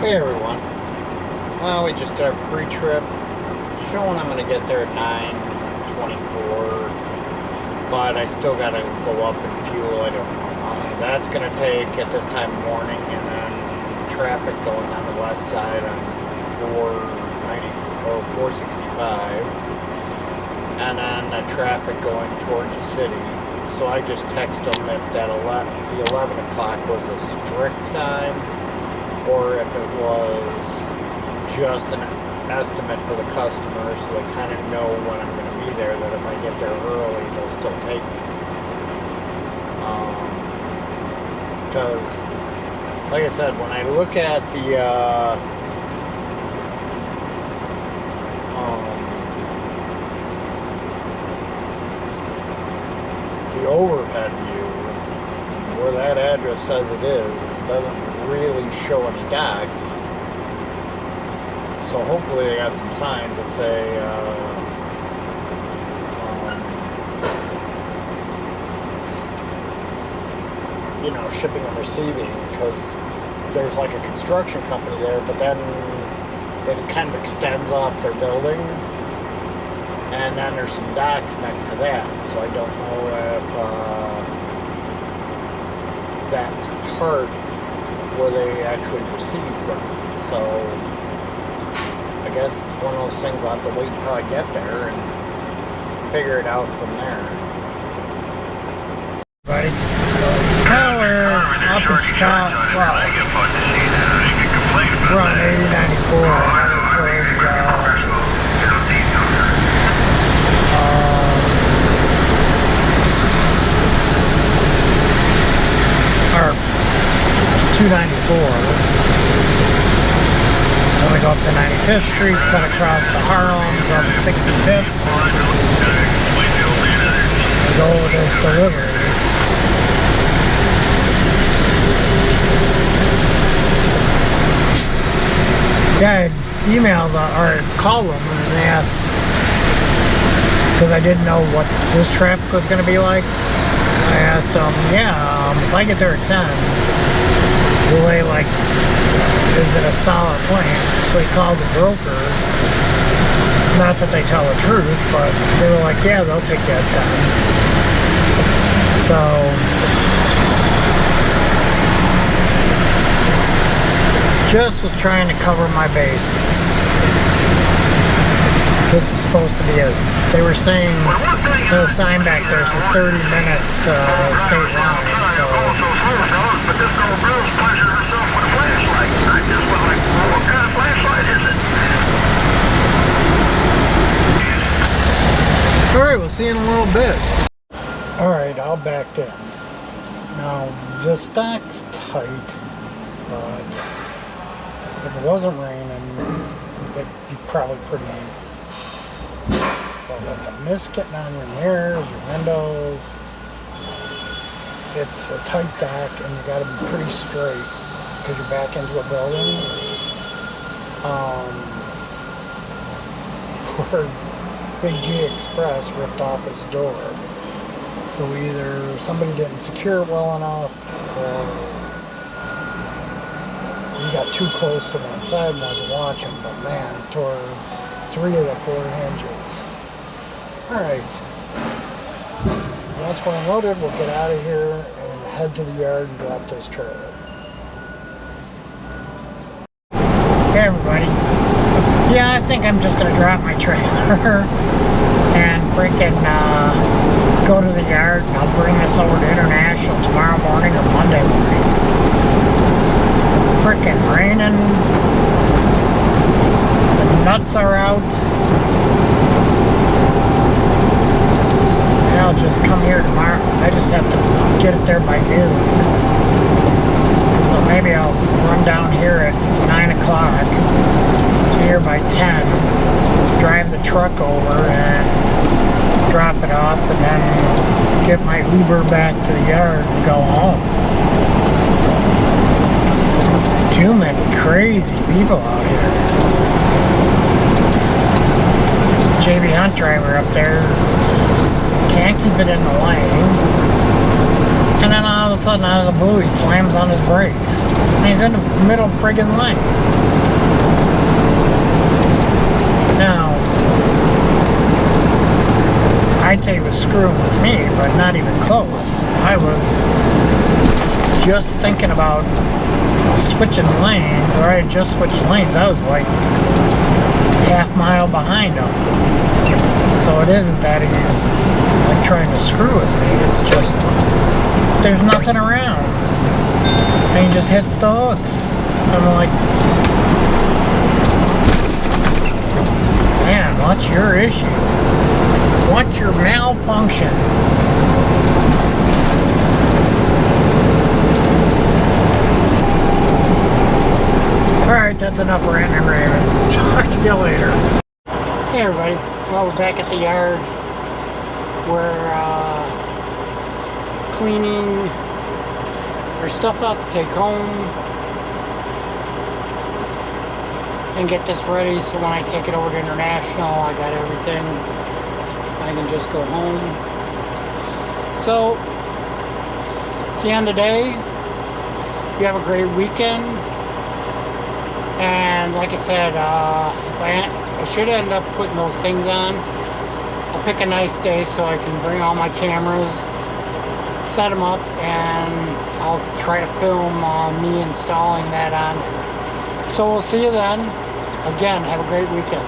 Hey everyone. Well, we just did our pre-trip. Showing I'm going to get there at 9:24, but I still got to go up and fuel. I don't know how long that's going to take at this time of morning, and then traffic going down the west side on 465, and then the traffic going towards the city. So I just texted them if that the 11 o'clock was a strict time, or if it was just an estimate for the customer, so they kind of know when I'm going to be there, that if I get there early, they'll still take me. Because, like I said, when I look at the overhead view, where that address says it doesn't really show any docks. So hopefully they got some signs that say you know, shipping and receiving, because there's like a construction company there, but then it kind of extends off their building, and then there's some docks next to that. So I don't know if that's part where they actually receive from. So I guess it's one of those things I'll have to wait until I get there and figure it out from there. Right? Now we're up in Chicago. Well, we're on 8094. Or 294. Then we go up to 95th Street, cut across the Harlem, go up to 65th. We go over this delivery. Yeah, I emailed or called them and they asked, because I didn't know what this traffic was going to be like. I asked them, if I get there at 10, will they, like, is it a solid plan? So he called the broker. Not that they tell the truth, but they were like, yeah, they'll take you at 10. So just was trying to cover my bases. This is supposed to be they were saying the sign back there's 30 minutes to state line, so. But this old girl's punching herself with a flashlight. I just was like, well, what kind of flashlight is it? Alright, we'll see you in a little bit. Alright, I'll back in. Now, the stock's tight, but if it wasn't raining, it'd be probably pretty easy. But with the mist getting on your mirrors, your windows, it's a tight dock, and you got to be pretty straight because you're back into a building. Poor Big G Express ripped off his door. So either somebody didn't secure it well enough, or he got too close to one side and wasn't watching. But man, it tore 3 of the 4 hinges. Alright. Once we're unloaded, we'll get out of here and head to the yard and drop this trailer. Hey everybody. Yeah, I think I'm just going to drop my trailer and freaking go to the yard, and I'll bring this over to International tomorrow morning or Monday morning. Freaking raining. The nuts are out. I'll just come here tomorrow. I just have to get it there by noon. So maybe I'll run down here at 9 o'clock, be here by 10, drive the truck over and drop it off, and then get my Uber back to the yard and go home. Too many crazy people out here. JB Hunt driver up there can't keep it in the lane, and then all of a sudden, out of the blue, he slams on his brakes. And he's in the middle of friggin' lane. Now, I'd say he was screwing with me, but not even close. I was just thinking about switching lanes, or I had just switched lanes. I was like half mile behind him. So it isn't that he's like trying to screw with me. It's just there's nothing around, and he just hits the hooks. I'm like, man, what's your issue? What's your malfunction? Alright, that's enough ranting and raving. Talk to you later. Hey everybody, well, we're back at the yard. We're cleaning our stuff out to take home and get this ready so when I take it over to International, I got everything. I can just go home. So, it's the end of the day. You have a great weekend. And like I said, I should end up putting those things on. I'll pick a nice day so I can bring all my cameras, set them up, and I'll try to film me installing that on there. So we'll see you then. Again, have a great weekend.